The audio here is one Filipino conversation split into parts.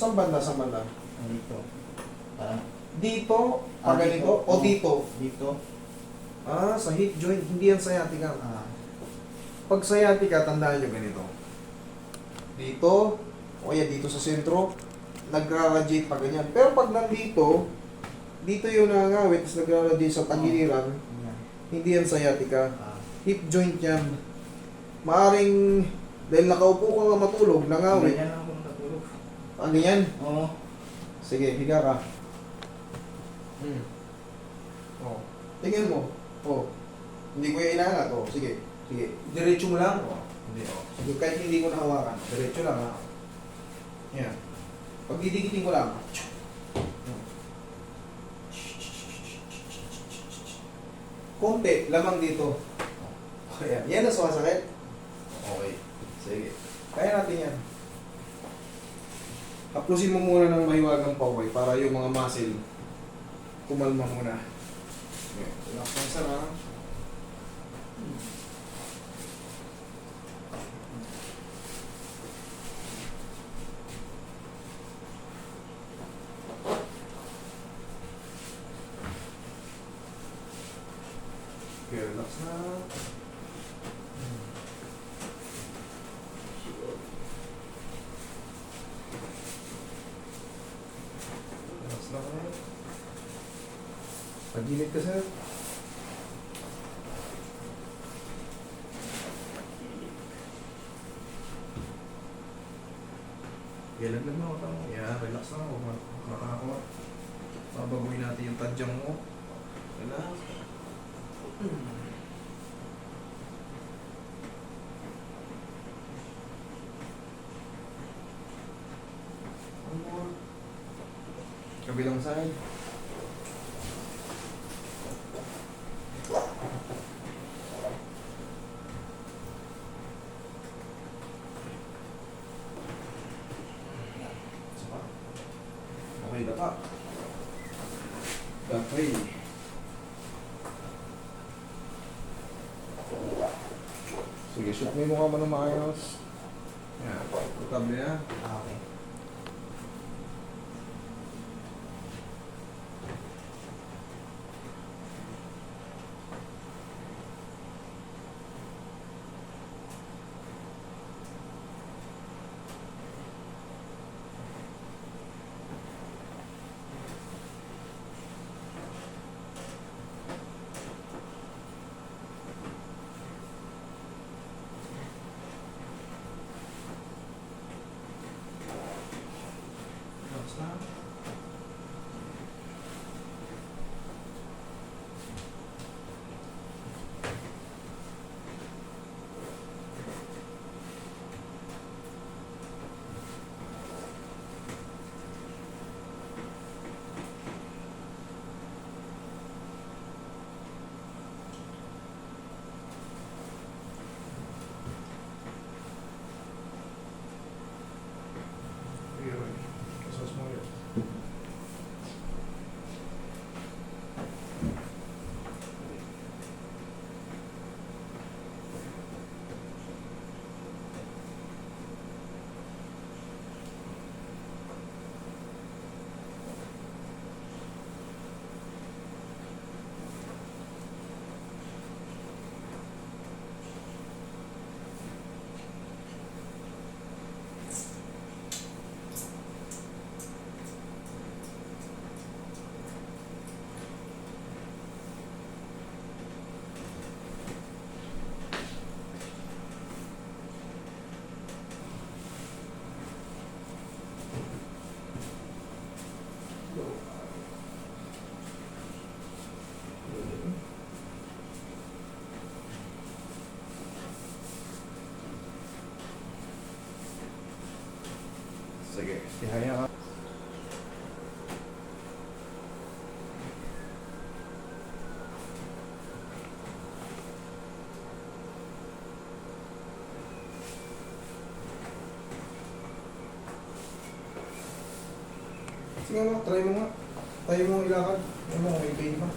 Saan banda? Saan banda? Dito. Parang, Dito? Ganito? O dito? Dito. Ah, sa hip joint. Hindi yan sciatica. Ah. Pag sciatica, tandaan nyo ganito. Dito, o kaya dito sa sentro, nagra-radiate pa ganyan. Pero pag nandito, dito yung nangangawit, tapos nagra-radiate sa tagiliran, Yan. hindi yan sciatica. Ah. Hip joint yan. Maaring, dahil nakaupo ka nga matulog, nangawit. Ganyan lang ako natulog. Ano yan? Oo. Sige, higa ka. Oh. Tingnan mo. Oh. Hindi ko yung inangat. Oh, sige. Sige. Diretso mo lang. Oh. Hindi, oh. Sige, kahit hindi ko nahawakan. Diretso lang, ha. Yan. Pag didikitin ko lang. Konti, lamang dito. Ayan. Yan ang sumasakit. Okay. Sige. Kaya natin yan. Haplusin mo muna ng mahiwagang paway para yung mga muscle kumalma muna. Okay. Relax lang sana. Okay, relax na. Relax lang na. Pagilid ka, sir. Kailan lang ako tamo. Yeah, relax lang ako. Makakawa. Babaguhin natin yung tadyang mo. Relax. One more. Kabilang side. Okay, dapa. Okay. Sige, shoot mo yung mukha mo ng maayos. Yan, tutable yan. Okay. Relax na. Yun. Kasas mo yun. Sige, tihaya ka. Sige nga, try mo nga. Tayo mo ilakad. Ano mo, may pain pa.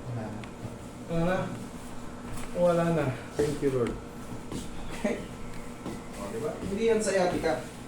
Wala na. Wala na. Wala na. Thank you, Lord. Hindi yan sciatica.